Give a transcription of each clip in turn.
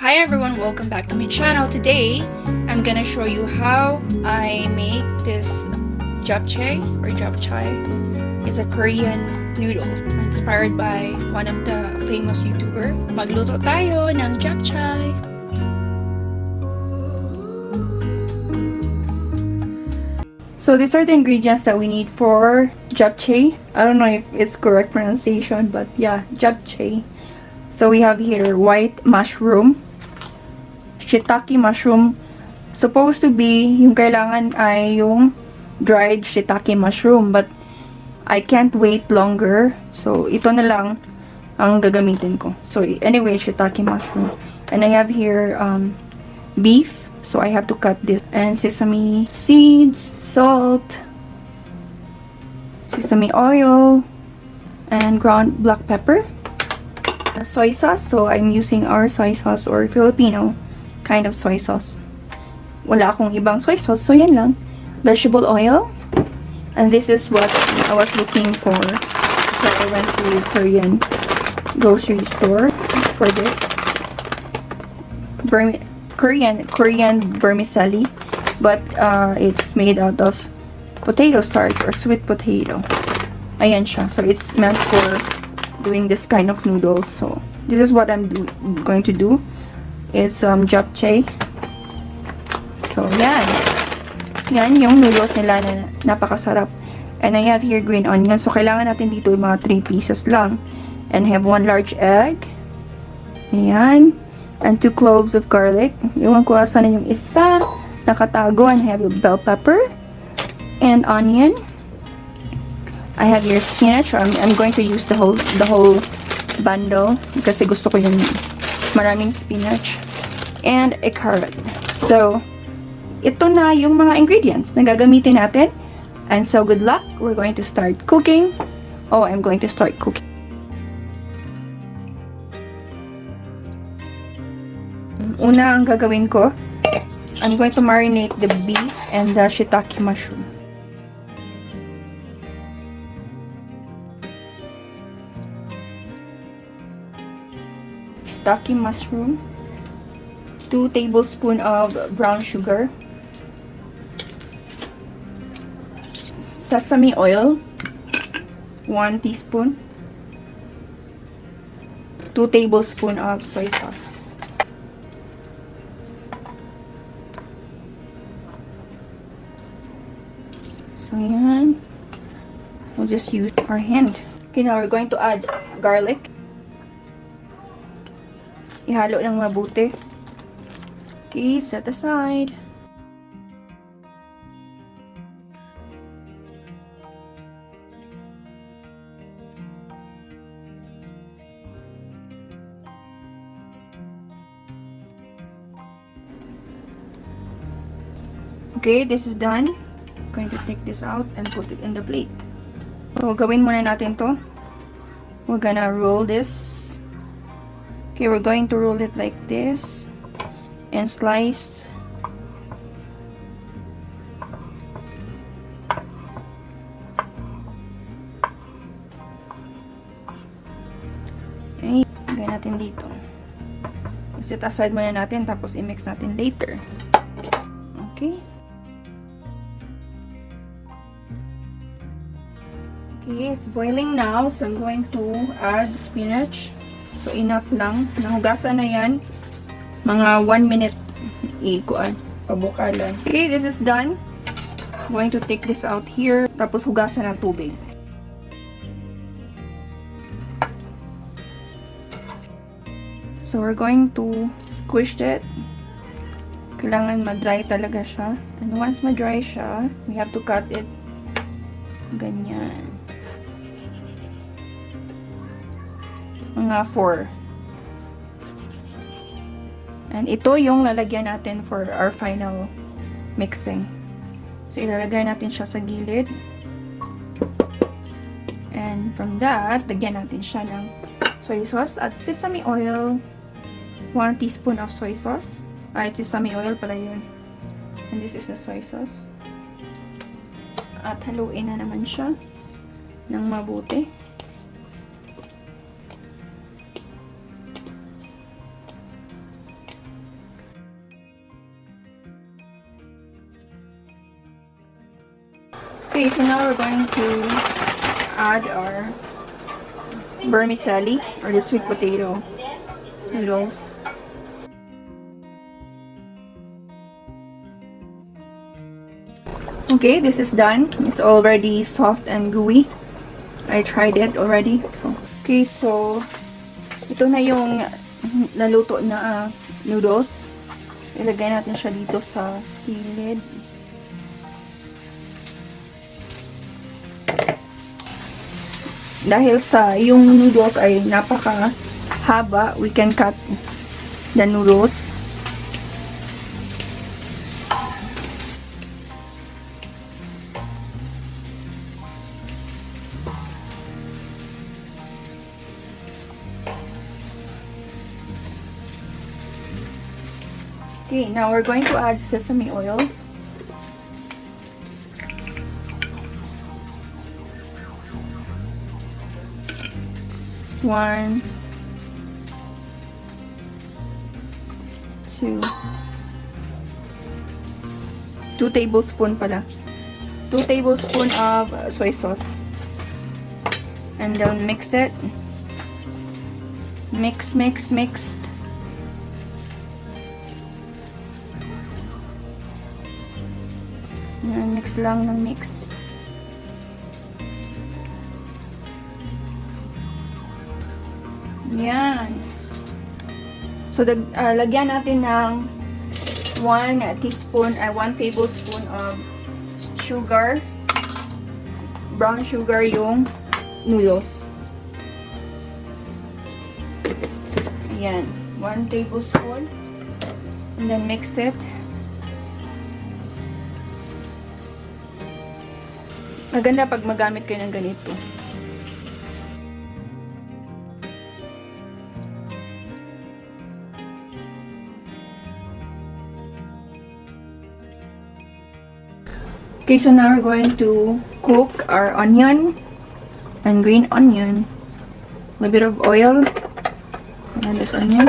Hi everyone, welcome back to my channel. Today, I'm gonna show you how I make this japchae or japchae. It's a Korean noodles inspired by one of the famous YouTuber. Magluto tayo ng japchae. So these are the ingredients that we need for japchae. I don't know if it's correct pronunciation, but yeah, japchae. So we have here white mushroom, shiitake mushroom. Supposed to be, yung kailangan ay yung dried shiitake mushroom, but I can't wait longer. So ito na lang ang gagamitin ko. So anyway, shiitake mushroom. And I have here beef. So I have to cut this. And sesame seeds, salt, sesame oil, and ground black pepper. Soy sauce, so I'm using our soy sauce or Filipino kind of soy sauce. Wala akong ibang soy sauce, so yan lang. Vegetable oil, and this is what I was looking for when I went to Korean grocery store for this. Korean vermicelli, but it's made out of potato starch or sweet potato. Ayan siya, so it's meant for doing this kind of noodles. So this is what I'm going to do. It's japchae. So yan yung noodles nila na napakasarap. And I have here green onion. So kailangan natin dito yung mga 3 pieces lang. And I have 1 large egg. Ayan. And 2 cloves of garlic. Iwan ko asan na yung isa nakatago. And I have bell pepper and onion. I have your spinach. I'm going to use the whole bundle kasi gusto ko yung maraming spinach and a carrot. So ito na yung mga ingredients na gagamitin natin. And so good luck. We're going to start cooking. Oh, I'm going to start cooking. Una ang gagawin ko, I'm going to marinate the beef and the shiitake mushroom. Shiitake mushroom, 2 tablespoons of brown sugar, sesame oil, 1 teaspoon, 2 tablespoons of soy sauce. So yan, we'll just use our hand. Okay, now we're going to add garlic. Ihalo ng mabuti. Okay, set aside. Okay, this is done. I'm going to take this out and put it in the plate. So, gawin muna natin to. We're gonna roll this. Okay, we're going to roll it like this and slice. Okay, lagay natin dito. Set aside muna natin tapos i-mix natin later. Okay. Okay, it's boiling now, so I'm going to add spinach. So, enough lang. Nahugasan na yan. Mga 1 minute pabukalan. Okay, this is done. I'm going to take this out here. Tapos, hugasan ng tubig. So, we're going to squish it. Kailangan ma-dry talaga siya. And once ma-dry siya, we have to cut it. Ganyan. Mga 4. And ito yung lalagyan natin for our final mixing. So, ilalagay natin siya sa gilid. And from that, lagyan natin siya ng soy sauce at sesame oil. 1 teaspoon of soy sauce. It's sesame oil pala yun. And this is the soy sauce. At haluin na naman siya ng mabuti. Okay, so now we're going to add our vermicelli or the sweet potato noodles. Okay, this is done. It's already soft and gooey. I tried it already. So ito na yung naluto na noodles. Ilagay natin siya dito sa gilid. Dahil sa yung noodles ay napaka-haba, we can cut the noodles. Okay, now we're going to add sesame oil. One, two tablespoon pala. 2 tablespoon of soy sauce. And then mix it. Mixed. Yan, mix lang ng mix. Yan. So, lagyan natin ng 1 tablespoon of sugar. Brown sugar yung noodles. Ayan. 1 tablespoon. And then mix it. Maganda pag magamit kayo ng ganito. Okay, so now we're going to cook our onion and green onion. A little bit of oil and this onion.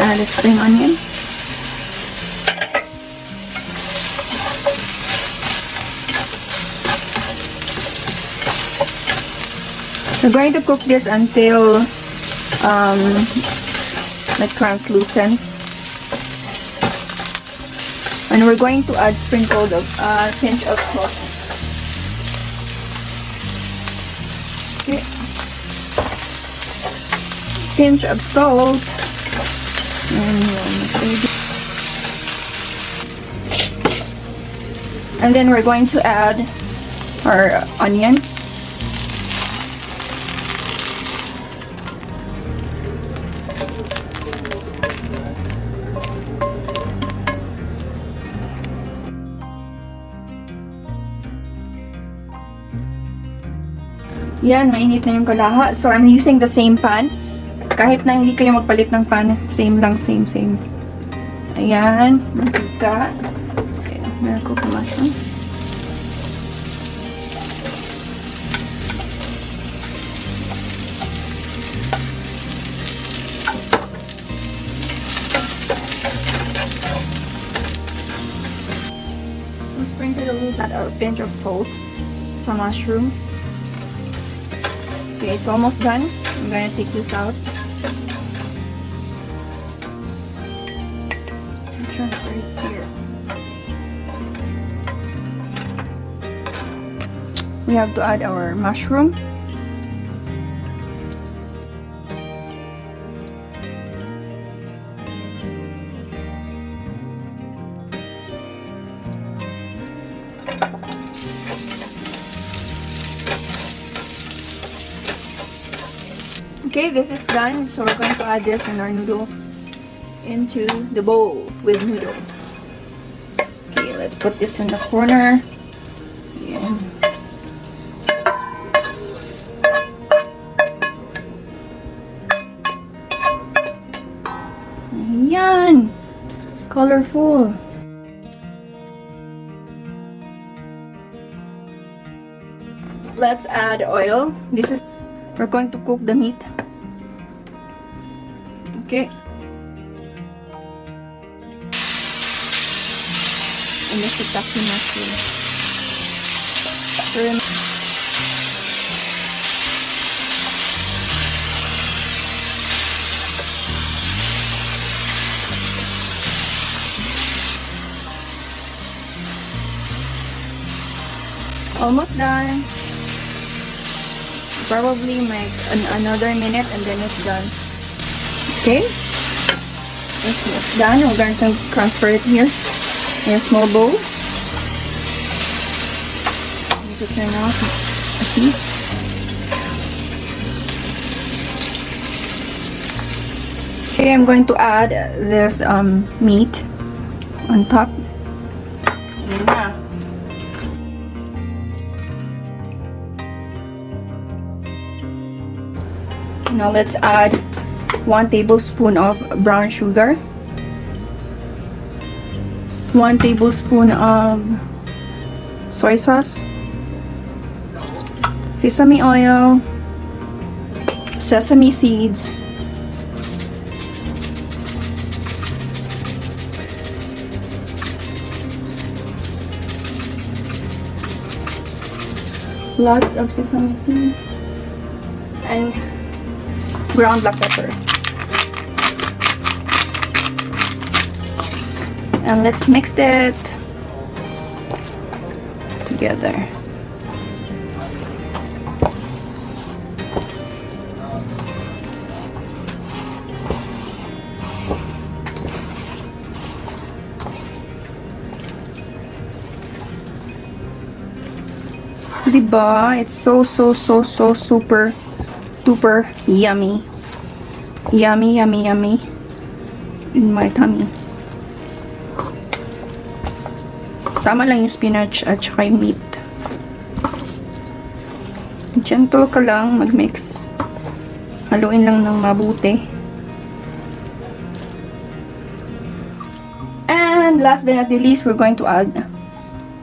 Add the spring onion. We're going to cook this until like translucent, and we're going to add sprinkled of pinch of salt. Okay, pinch of salt, and then we're going to add our onion. Yan, mainit na yung kalaha. So, I'm using the same pan. Kahit na hindi kayo magpalit ng pan, same lang, same. Ayan, mantika. Okay, meron ko pumasok. We'll sprinkle a little bit of a pinch of salt, some mushroom. Okay, it's almost done. I'm gonna take this out. Transfer it here. We have to add our mushroom. Okay, this is done. So we're going to add this in our noodles into the bowl with noodles. Okay, let's put this in the corner. Yeah. Ayan! Colorful! let's add oil. This is, we're going to cook the meat. Okay. And this is taki mushroom. Almost done. Probably make another minute and then it's done. Okay. It's done. We're going to transfer it here in a small bowl. Need to turn off the heat. Okay, I'm going to add this meat on top. Yeah. Now let's add 1 tablespoon of brown sugar, 1 tablespoon of soy sauce, sesame oil, sesame seeds, lots of sesame seeds, and ground black pepper. And let's mix it together. Diba? It's so super duper yummy. Yummy in my tummy. Tama lang yung spinach at saka yung meat. Gentle ka lang mag-mix. Haluin lang ng mabuti. And last but not the least, we're going to add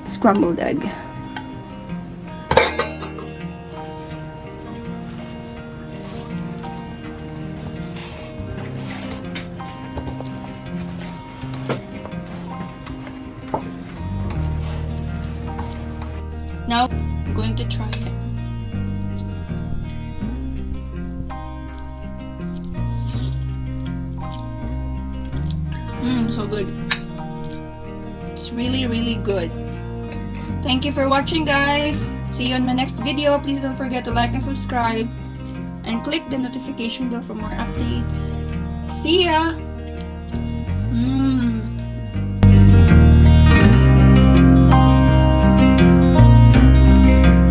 scrambled egg. Now, I'm going to try it. So good. It's really good. Thank you for watching, guys. See you on my next video. Please don't forget to like and subscribe. And click the notification bell for more updates. See ya!